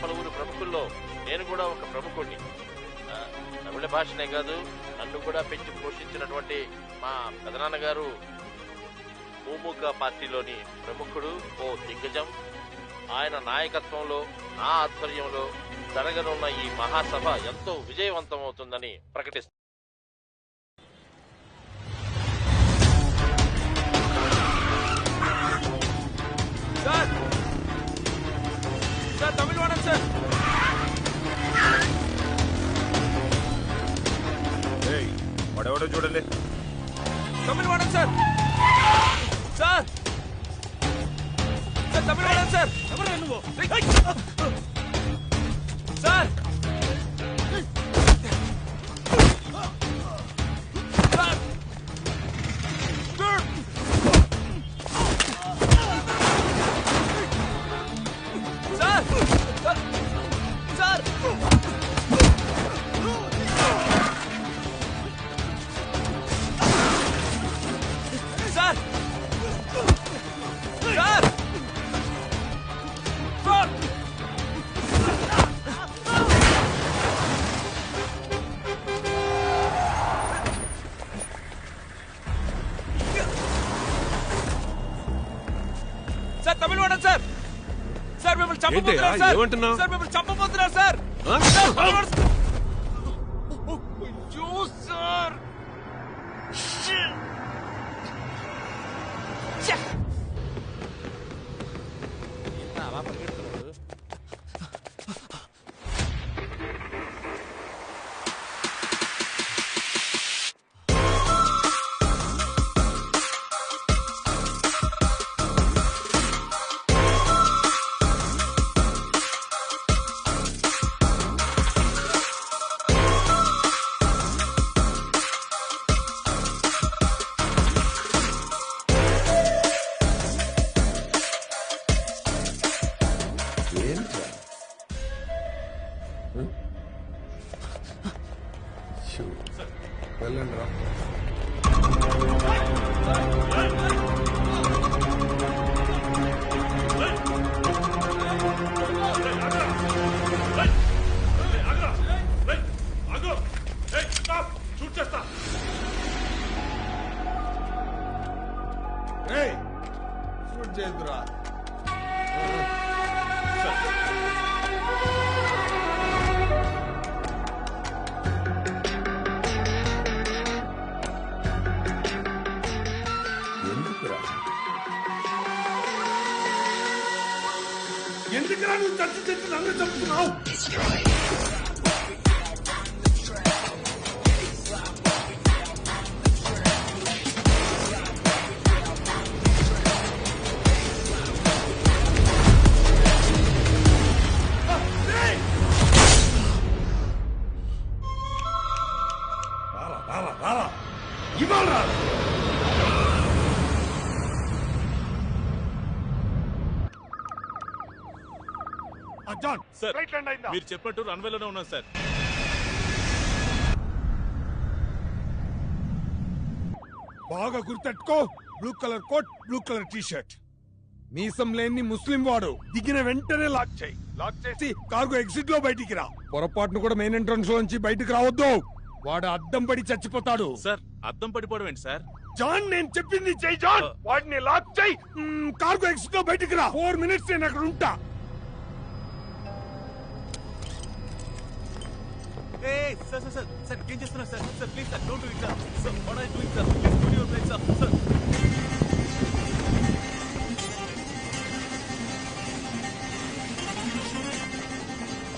పలువురు ప్రముఖుల్లో నేను కూడా ఒక ప్రముఖుడిని. తమిళ భాషనే కాదు, నన్ను కూడా పెంచి పోషించినటువంటి మా పెదనాన్నగారు మూముక పార్టీలోని ప్రముఖుడు, ఓ దిగ్గజం. ఆయన నాయకత్వంలో, నా ఆధ్వర్యంలో జరగనున్న ఈ మహాసభ ఎంతో విజయవంతమవుతుందని ప్రకటిస్తారు. తమిళ వాడన్ సార్, వాడెవడో చూడండి. తమిళ వాడన్ సార్, సార్ తమిళ వాడన్ సార్, ఎవరు నువ్వు సార్? చంపబోతున్నారు సార్. అలా పరిగెడుతున్నాడు. వెళ్ళండి రా. షూట్ చేయదురా. ఎందుకురా నువ్వు చచ్చి చచ్చి నన్ను చంపుతున్నావు? ఇవాళ జాన్ సార్, మీరు చెప్పినట్టు రన్వేలోనే ఉన్నాం సార్. బాగా గుర్తెట్టుకో. Blue colour coat, blue colour T shirt, మీసం లేని ముస్లిం వాడు. దిగిన వెంటనే లాక్ చేయి. లాక్ చేసి కార్గో ఎగ్జిట్ లో బయటికి రా. పొరపాటును కూడా మెయిన్ ఎంట్రన్స్ లోంచి బయటికి రావద్దు. వాడు అద్దం పడి చచ్చిపోతాడు. సార్, అద్దం పడిపోవడం ఏంటి సార్? జాన్, నేను చెప్పింది చెయ్యి జాన్. వాడిని లాక్ చేయి. కార్గో ఎగ్జిట్ లో బయటికి రా. 4 minutes నేను అక్కడ ఉంటా. సార్ ఏం చేస్తున్నారు sir? Sir please sir, don't do it sir. Sir what are you doing sir? Please put your brakes up sir.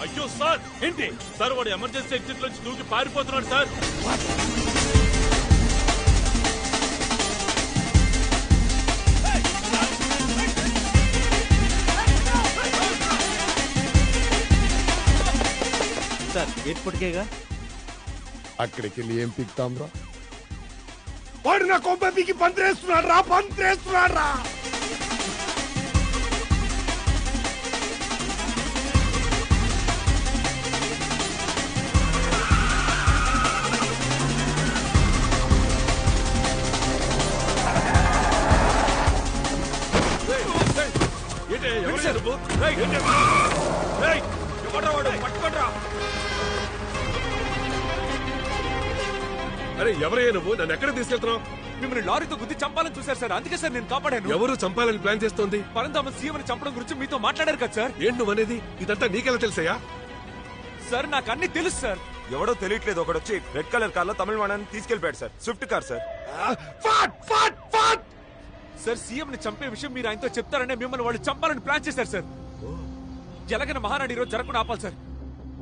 అయ్యో సార్, ఏంటి సార్? వాడు ఎమర్జెన్సీ ఎగ్జిట్ నుంచి దూకి పారిపోతున్నాడు సార్. సార్ ఎయిర్పోర్ట్కేగా. అక్కడికి వెళ్ళి ఏం పిక్తాం రా? వాడు నా కొంపకి పంత్రేస్తున్నాడు రా, పంత్రేస్తున్నాడు రా. అరే ఎవరయ్యా నువ్వు? నన్ను ఎక్కడ తీసుకెళ్తున్నావు? మిమ్మల్ని లారీతో గుద్ది చంపాలని చూశారు సార్, అందుకే సార్ నేను కాపాడాను. ఎవరు చంపాలని ప్లాన్ చేస్తోంది? పరంధామ సీఎంని చంపడం గురించి మీతో మాట్లాడారు కదా సార్. ఏంటి నువ్వు అనేది? ఇదంతా నీకెలా తెలుసయ్యా? సార్ నాకు అన్ని తెలుసు సార్. ఎవడో తెలియట్లేదు, ఒకడొచ్చి రెడ్ కలర్ కార్ లో తమిళవాణాన్ని తీసుకెళ్లిపోయాడు sir. Swift car sir. Sir CM ని చంపే విషయం మీరు ఆయనతో చెప్తారనే మిమ్మల్ని వాళ్ళు చంపాలని ప్లాన్ చేశారు సార్. ఎలాగైనా మహానాడు రోజు జరగకుండా ఆపాలి సార్.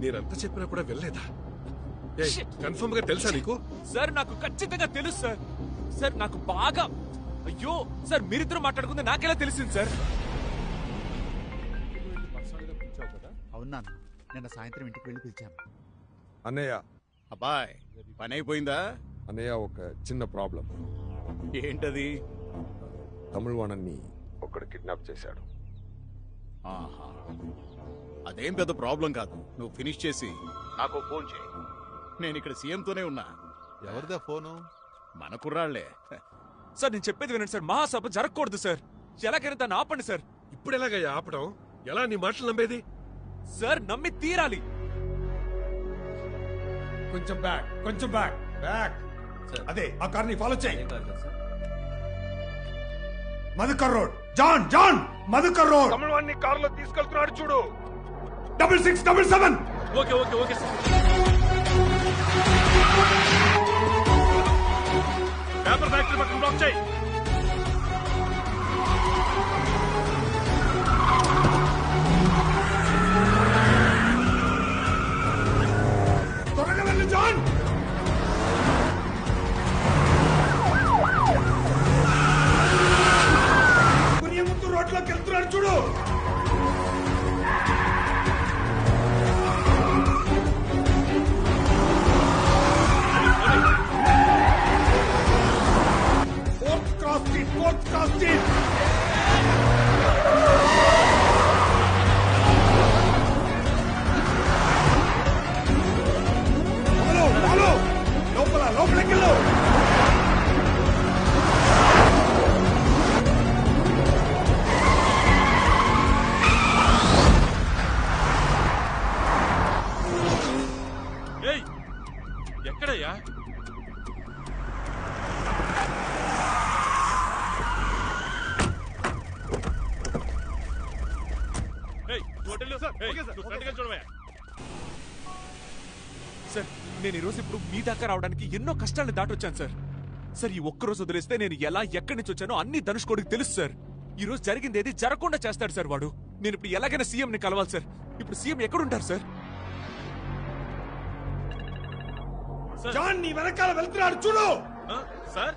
నేనంతా చెప్పినా కూడా వెళ్ళలేదా? కన్ఫర్మ్ గా తెలుసా నీకు? సార్ నాకు ఖచ్చితంగా తెలుసు సార్. సార్ నాకు బాగా, అయ్యో సార్ మీరిద్దరు మాట్లాడుకుంది నాకెలా తెలిసింది సార్? అవునా, నిన్న సాయంత్రం ఇంటికి వెళ్ళి పిలిచాను. అన్నయ్య అబ్బాయ్ పని అయిపోయిందా? అన్నయ్య ఒక చిన్న ప్రాబ్లం. ఏంటది? తమిళవాణన్ని ఒకడు కిడ్నాప్ చేశాడు. ఆహా, అదేం పెద్ద ప్రాబ్లం కాదు. నువ్వు ఫినిష్ చేసి నాకు ఫోన్ చేయి. నేను ఇక్కడ సీఎంతోనే ఉన్నా. ఎవరిదా ఫోను? మన కుర్రాళ్లే. సార్ నేను చెప్పేది వినండి సార్, మహాసభ జరగకూడదు సార్. ఎలాగైనా దాన్ని ఆపండి సార్. ఇప్పుడు ఎలాగయ్యా ఆపడం? ఎలా నీ మాటలు నమ్మేది? సార్ నమ్మి తీరాలి. కొంచెం బ్యాక్, కొంచెం బ్యాక్, బ్యాక్. అదే ఆ కార్ని ఫాలో చేయి. Madhukar road. John John Madhukar road. తమిళవాణ్ణి కారులో తీసుకెళ్తున్నాడు చూడు. 6677. Okay okay okay sir. Paper factory పక్కన బ్లాక్ చేయి. త్వరగా వెళ్ళు జాన్. ముందు రోడ్లోకి వెళ్తున్నాడు చూడు. Fourth cross street. Follow. లోపలికి వెళ్ళు. ఎక్కడయ్యా? సార్ నేను ఈ రోజు ఇప్పుడు మీ దాకా రావడానికి ఎన్నో కష్టాలను దాటొచ్చాను సార్. సార్ ఈ ఒక్కరోజు వదిలేస్తే నేను ఎలా ఎక్కడి నుంచి వచ్చానో అన్ని ధనుష్కోడికి తెలుసు సార్. ఈ రోజు జరిగింది ఏది జరగకుండా చేస్తాడు సార్ వాడు. నేను ఇప్పుడు ఎలాగైనా సీఎం ని కలవాలి సార్. ఇప్పుడు సీఎం ఎక్కడుంటారు సార్? జాన్ నీ వెనకాల వెళ్తున్నాడు చూడు. Sir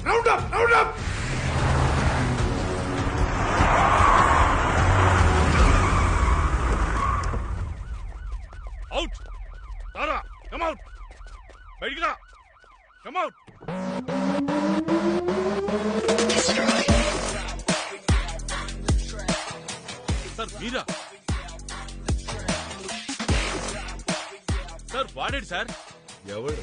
round up, round up. Out. Tara come out. బయటికి రా. Come out. సార్ మీరా? సార్ వాడేడు సార్. ఎవడు?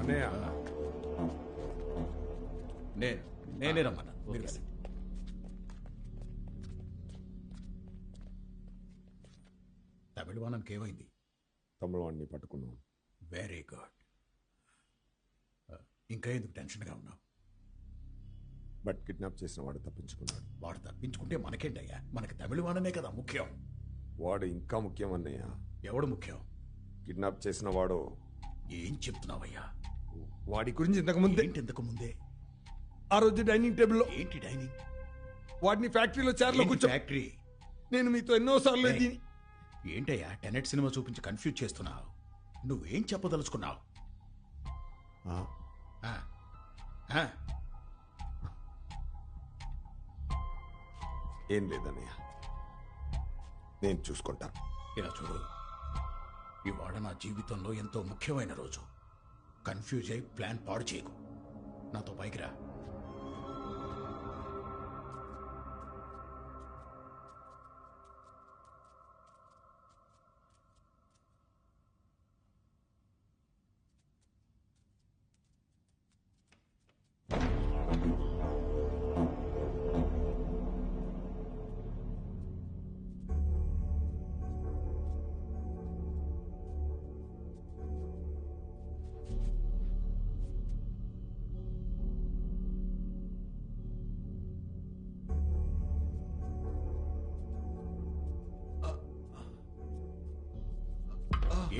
అన్నయ్య నేనే రమ్మన్నా. తమిళవాణానికి ఏమైంది? తమిళవాణ్ణి పట్టుకున్నాం. Very good. ఇంకా ఎందుకు టెన్షన్గా ఉన్నావు? బట్ కిడ్నాప్ చేసిన వాడు తప్పించుకున్నాడు. వాడు తప్పించుకుంటే మనకేంటయ్యా? మనకి తమిళవాణనే కదా ముఖ్యం. వాడు ఇంకా ముఖ్యం అన్నయ్య. ఎవడు ముఖ్యం? కిడ్నాప్ చేసిన వాడు. ఏం చెప్తున్నావయ్యా? వాడి గురించి ఇంతకు ముందే ఏంటి ఇంతకు ముందే? ఆ రోజు డైనింగ్ టేబుల్లో ఏంటి డైనింగ్? వాడిని ఫ్యాక్టరీలో చైర్లో కూర్చో. ఫ్యాక్టరీ? నేను మీతో ఎన్నోసార్లు దీని ఏంటయ్యా టెనెట్ సినిమా చూపించి కన్ఫ్యూజ్ చేస్తున్నావు? నువ్వేం చెప్పదలుచుకున్నావు? ఏం లేదన్నయ్య, నేను చూసుకుంటా. ఇలా చూడు, ఇవాళ నా జీవితంలో ఎంతో ముఖ్యమైన రోజు. కన్ఫ్యూజ్ అయి ప్లాన్ పాడు చేయకు. నాతో పైకి రా.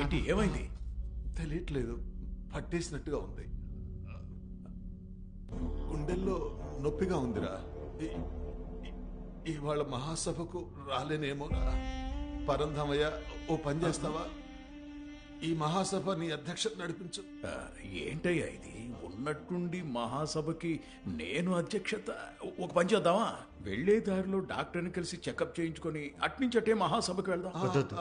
ఏంటి, ఏమైంది? తెలియట్లేదు, పట్టేసినట్టుగా ఉంది. గుండెల్లో నొప్పిగా ఉందిరా. ఇవాళ మహాసభకు రాలేనేమోరా. పరంధామయ్య, ఓ పని చేస్తావా? ఈ మహాసభ నీ అధ్యక్షత నడిపించు. ఏంటయ్యా ఇది? ఉన్నట్టుండి మహాసభకి నేను అధ్యక్షత? ఒక పని చేద్దామా? వెళ్లే దారిలో డాక్టర్ని కలిసి చెకప్ చేయించుకొని అట్నుంచి అట్టే మహాసభకి వెళ్దాం. వద్దొద్దు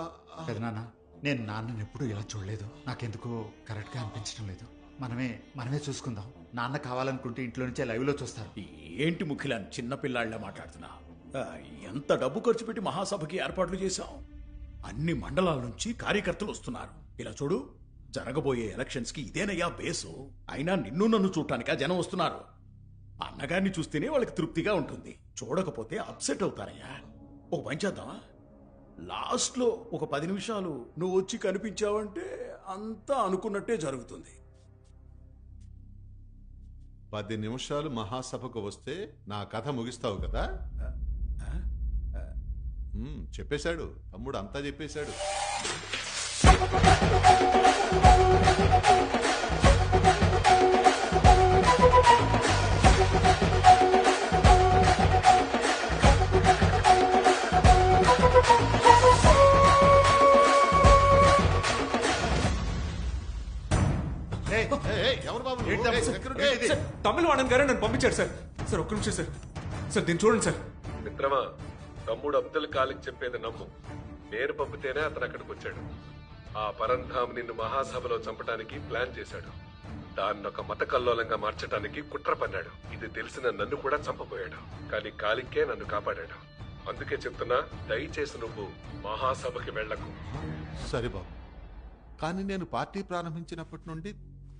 పెదనాన్న, నేను నాన్నని ఎప్పుడు ఇలా చూడలేదు. నాకెందుకో కరెక్ట్గా అనిపించడం లేదు. మనమే చూసుకుందాం. నాన్న కావాలనుకుంటే ఇంట్లో నుంచే లైవ్లో చూస్తారు. ఏంటి ముఖ్యులని చిన్నపిల్లాళ్లా మాట్లాడుతున్నా? ఎంత డబ్బు ఖర్చు పెట్టి మహాసభకి ఏర్పాట్లు చేశాం. అన్ని మండలాల నుంచి కార్యకర్తలు వస్తున్నారు. ఇలా చూడు, జరగబోయే ఎలక్షన్స్ కి ఇదేనయ్యా బేసు. అయినా నిన్ను నన్ను చూడటానికా జనం వస్తున్నారు. అన్నగారిని చూస్తేనే వాళ్ళకి తృప్తిగా ఉంటుంది. చూడకపోతే అప్సెట్ అవుతారయ్యా. ఒక పని చేద్దామా? లాస్ట్ లో ఒక 10 నిమిషాలు నువ్వు వచ్చి కనిపించావంటే అంతా అనుకున్నట్టే జరుగుతుంది. 10 నిమిషాలు మహాసభకు వస్తే నా కథ ముగిస్తావు కదా? చెప్పేశాడు తమ్ముడు, అంతా చెప్పేశాడు. ఎవరు బాబు? తమిళ వాడన్ గారే నన్ను పంపించాడు సార్. సార్ ఒక్క నిమిషం సార్. సార్ దీన్ని చూడండి సార్. మిత్రమా, తమ్ముడు అబ్దుల్ ఖాలిక్ చెప్పేది నమ్ము. నేను పంపితేనే అతను అక్కడికి వచ్చాడు. ఆ పరంధామ్ నిన్ను మహాసభలో చంపడానికి ప్లాన్ చేశాడు. దాన్ని ఒక మత కల్లోలంగా మార్చడానికి కుట్ర పన్నాడు. ఇది తెలిసిన నన్ను కూడా చంపబోయాడు. కానీ ఖాలిక్కే నన్ను కాపాడాడు. అందుకే చెప్తున్నా, దయచేసి నువ్వు మహాసభకి వెళ్లకు. సరే బాబు, కానీ నేను పార్టీ ప్రారంభించినప్పటి నుండి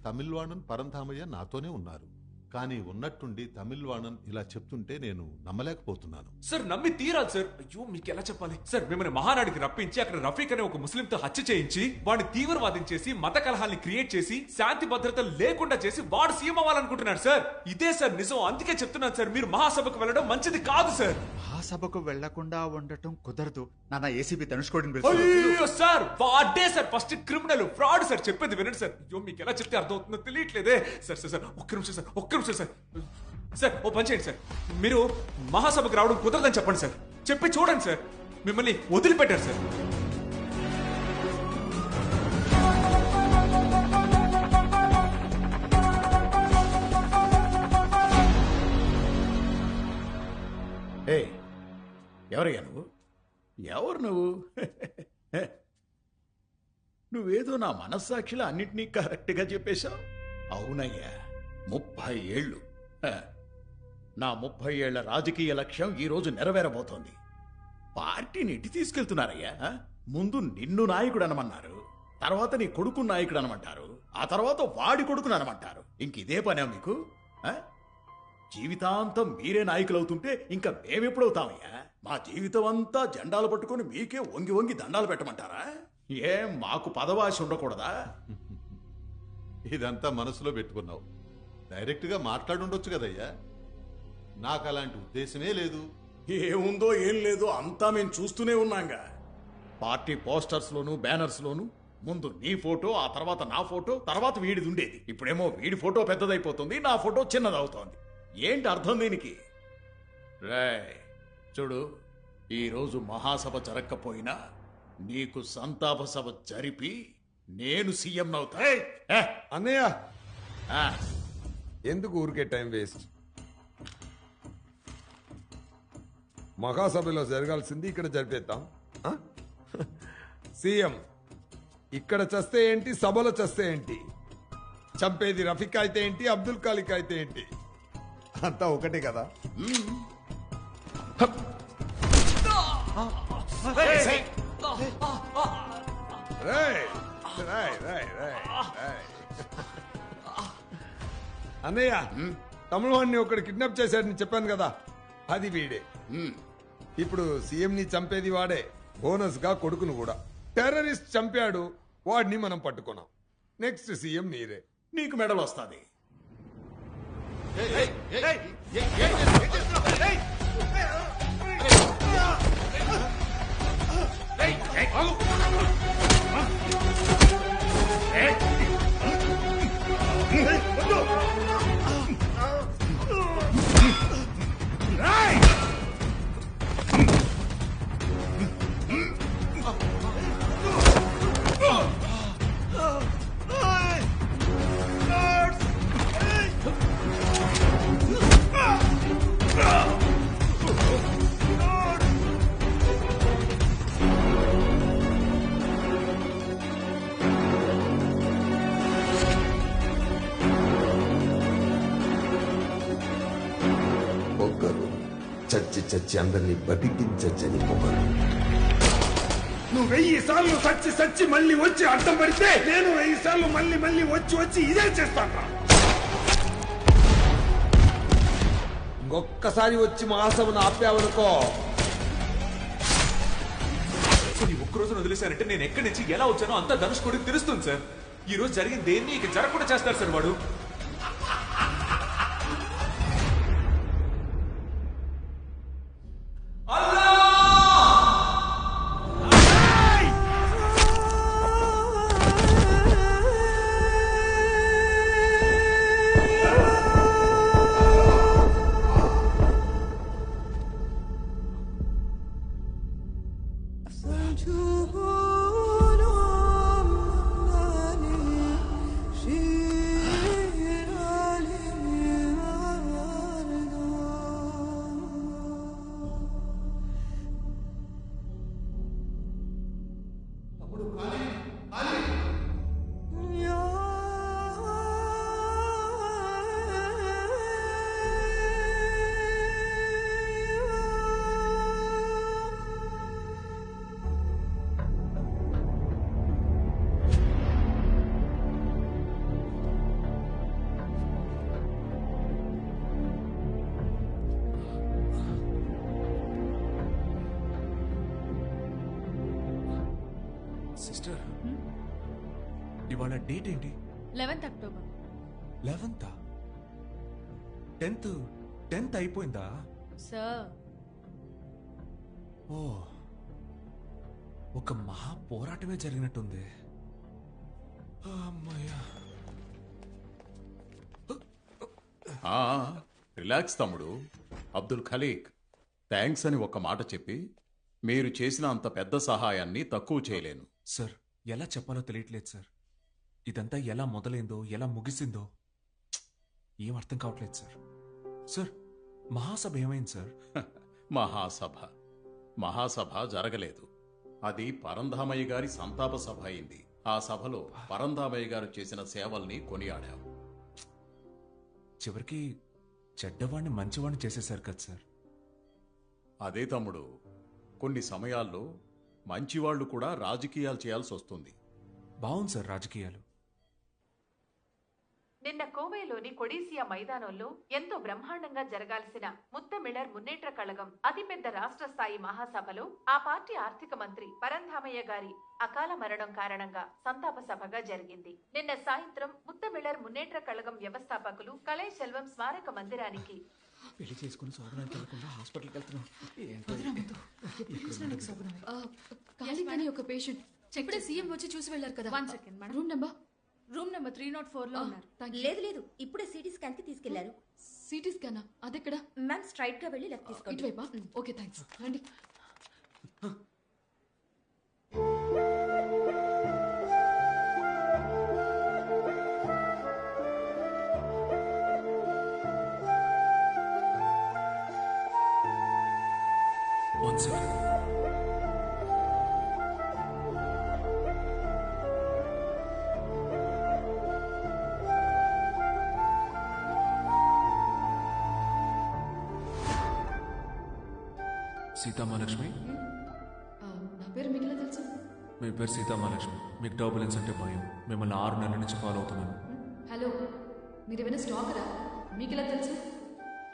తమిళవాణన్ పరంధామయ్య నాతోనే ఉన్నారు. కానీ ఉన్నట్టుండి తమిళవాణన్ ఇలా చెప్తుంటే నేను నమ్మలేకపోతున్నాను. సార్ నమ్మి తీరాలి సార్. అయ్యో మీకు ఎలా చెప్పాలి సార్? మిమ్మల్ని మహానాడికి రప్పించి అక్కడ రఫీక్ అనే ఒక ముస్లింతో హత్య చేయించి వాడిని తీవ్రవాదించేసి మత కలహాల్ని క్రియేట్ చేసి శాంతి భద్రతలు లేకుండా చేసి వాడు సీఎం అవ్వాలనుకుంటున్నాడు సార్. ఇదే సార్ నిజం. అందుకే చెప్తున్నాను సార్, మీరు మహాసభకు వెళ్ళడం మంచిది కాదు సార్. మహాసభకు వెళ్లకుండా ఉండటం కుదరదు. నాన్న ఏసీబీ ధనుష్కోడిని అయ్యో సార్, వాడే sir first criminal, fraud sir. చెప్పేది వినండి సార్. అయ్యో మీకు ఎలా చెప్తే అర్థమవుతుందో తెలియట్లేదే. సార్ సార్ సార్ ఒక్క నిమిషం సార్, ఒక్క నిమిషం సార్. సార్ ఓ పని చేయండి సార్, మీరు మహాసభకు రావడం కుదరదని చెప్పండి సార్. చెప్పి చూడండి సార్, మిమ్మల్ని వదిలిపెట్టారు సార్. ఎవరయ్యా నువ్వు? ఎవరు నువ్వు? నువ్వేదో నా మనస్సాక్షిలో అన్నింటినీ కరెక్ట్గా చెప్పేశావు. అవునయ్యా, 30 ఏళ్ళు. నా 30 ఏళ్ల రాజకీయ లక్ష్యం ఈరోజు నెరవేరబోతోంది. పార్టీని ఎట్టి తీసుకెళ్తున్నారయ్యా? ముందు నిన్ను నాయకుడు అనమన్నారు, తర్వాత నీ కొడుకు నాయకుడు అనమంటారు, ఆ తర్వాత వాడి కొడుకుని అనమంటారు. ఇంక ఇదే పనే మీకు? జీవితాంతం మీరే నాయకులు అవుతుంటే ఇంకా మేమెప్పుడవుతామయ్యా? మా జీవితం అంతా జెండాలు పట్టుకుని మీకే వంగి వంగి దండాలు పెట్టమంటారా? ఏం మాకు పదవాసి ఉండకూడదా? ఇదంతా మనసులో పెట్టుకున్నావు. డైరెక్ట్ గా మాట్లాడుండొచ్చు కదయ్యా. నాకు అలాంటి ఉద్దేశమే లేదు. ఏముందో ఏం లేదో అంతా మేము చూస్తూనే ఉన్నాంగా. పార్టీ పోస్టర్స్ లోను బ్యానర్స్ లోను ముందు నీ ఫోటో, ఆ తర్వాత నా ఫోటో, తర్వాత వీడిది ఉండేది. ఇప్పుడేమో వీడి ఫోటో పెద్దదైపోతుంది, నా ఫోటో చిన్నదవుతోంది. ఏంటి అర్థం దీనికి? రేయ్ చూడు, ఈరోజు మహాసభ జరగకపోయినా నీకు సంతాప సభ జరిపి నేను సీఎం అవుతా. అన్నయ్య ఆ, ఎందుకు ఊరికే టైం వేస్ట్? మహాసభలో జరగాల్సింది ఇక్కడ జరిపేద్దాం. ఆ? సీఎం ఇక్కడ చస్తే ఏంటి, సభలో చస్తే ఏంటి? చంపేది రఫీక్ అయితే ఏంటి, అబ్దుల్ ఖాలిక్ అయితే ఏంటి? అంతా ఒకటే కదా. రేయ్, రేయ్, రేయ్, రేయ్, రేయ్. అన్నయ్య తమిళవాడిని ఒకటి కిడ్నాప్ చేశాడని చెప్పాను కదా, అది వీడే. ఇప్పుడు సీఎం ని చంపేది వాడే, బోనస్ గా కొడుకును కూడా. టెర్రరిస్ట్ చంపాడు, వాడిని మనం పట్టుకున్నాం. నెక్స్ట్ సీఎం మీరే. నీకు మెడల్ వస్తుంది. ఒక్కరు చచ్చి చచ్చి అందరినీ బతికించని పొగరు. నువ్వు 1000 సార్లు సచ్చి సచ్చి మళ్ళీ వచ్చి అడ్డం పడితే నేను 1000 సార్లు మళ్ళీ మళ్ళీ వచ్చి వచ్చి ఇదే చేస్తాను. ఇంకొక్కసారి వచ్చి మహాసభను ఆపావనుకో, ఈ ఒక్కరోజు వదిలేశానంటే నేను ఎక్కడి నుంచి ఎలా వచ్చానో అంతా ధనుష్కోడికి తెలుస్తుంది సార్. ఈ రోజు జరిగింది దేన్ని ఇక జరగకుండా చేస్తారు సార్ వాడు. సిస్టర్, ఇవాళ డేట్ ఏంటి? 11th October. 11th? 10th అయిపోయిందా? సార్, ఓ, ఒక మహా పోరాటమే జరిగినట్టుంది. అమ్మయ్యా. రిలాక్స్ తమ్ముడు. అబ్దుల్ ఖలీక్, థ్యాంక్స్ అని ఒక్క మాట చెప్పి మీరు చేసిన అంత పెద్ద సహాయాన్ని తక్కువ చేయలేను. సార్, ఎలా చెప్పాలో తెలియట్లేదు సార్. ఇదంతా ఎలా మొదలైందో ఎలా ముగిసిందో ఏం అర్థం కావట్లేదు సార్. సార్, మహాసభ ఏమైంది సార్? మహాసభ జరగలేదు. అది పరంధామయ్య గారి సంతాప సభ అయింది. ఆ సభలో పరంధామయ్య గారు చేసిన సేవల్ని కొనియాడాం. చివరికి చెడ్డవాణ్ణి మంచివాణ్ణి చేసేశారు కదా సార్. అదే తమ్ముడు, కొన్ని సమయాల్లో మంచివాళ్లు కూడా రాజకీయాలు చేయాల్సి వస్తుంది. బాగుంది సార్ రాజకీయాలు. నిన్న కోవైలోని కొడీసియా మైదానంలో ఎంతో బ్రహ్మాండంగా జరగాల్సిన ముత్తమిళర్ మున్నేట్ర కళగం అతిపెద్ద రాష్ట్ర స్థాయి మహాసభలో ఆ పార్టీ ఆర్థిక మంత్రి పరంధామయ్య గారి అకాల మరణం కారణంగా సంతాప సభగా జరిగింది. నిన్న సాయంత్రం ముత్తమిళర్ మున్నేట్ర కళగం వ్యవస్థాపకులు కళై సెల్వం స్మారక మందిరానికి పెళ్లి చేసుకుని సోదరానికి వెళ్లకుండా హాస్పిటల్కి వెళ్తున్నాం. ఖాళీ కానీ ఒక పేషెంట్ ఇప్పుడే సీఎం వచ్చి చూసి వెళ్ళారు కదా. 1 సెకండ్ మేడం. రూమ్ నెంబర్ 304 లో ఉన్నారు. లేదు లేదు, ఇప్పుడే సిటీ స్కాన్ కి తీసుకెళ్లారు. సిటీ స్కానా? అదెక్కడ? మ్యామ్ స్ట్రైట్ గా వెళ్ళి లెఫ్ట్ తీసుకోండి. ఇటువైపా? Okay thanks. రండి. సీతామహాలక్ష్మి, నా పేరు మీకు ఎలా తెలుసు? మీ పేరు సీతామహాలక్ష్మి. మీకు టర్బులెన్స్ అంటే భయం. మిమ్మల్ని 6 నెలల నుంచి ఫాలో అవుతున్నాను. హలో, మీరు ఏమైనా స్టాకరా? మీకు ఎలా తెలుసు?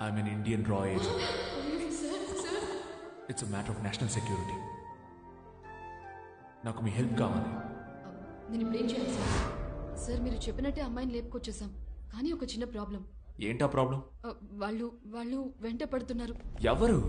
ఐఎమ్ ఎన్ ఇండియన్ రా agent. Sir it's a matter of national security. నాకు మీ హెల్ప్ కావాలి. నేను ఇప్పుడు ఏం చేయాలి సార్? సార్ మీరు చెప్పినట్టే అమ్మాయిని లేపుకొచ్చేసాం, కానీ ఒక చిన్న ప్రాబ్లం. ఏంటా ప్రాబ్లం? వాళ్ళు వెంట పడుతున్నారు. ఎవరు?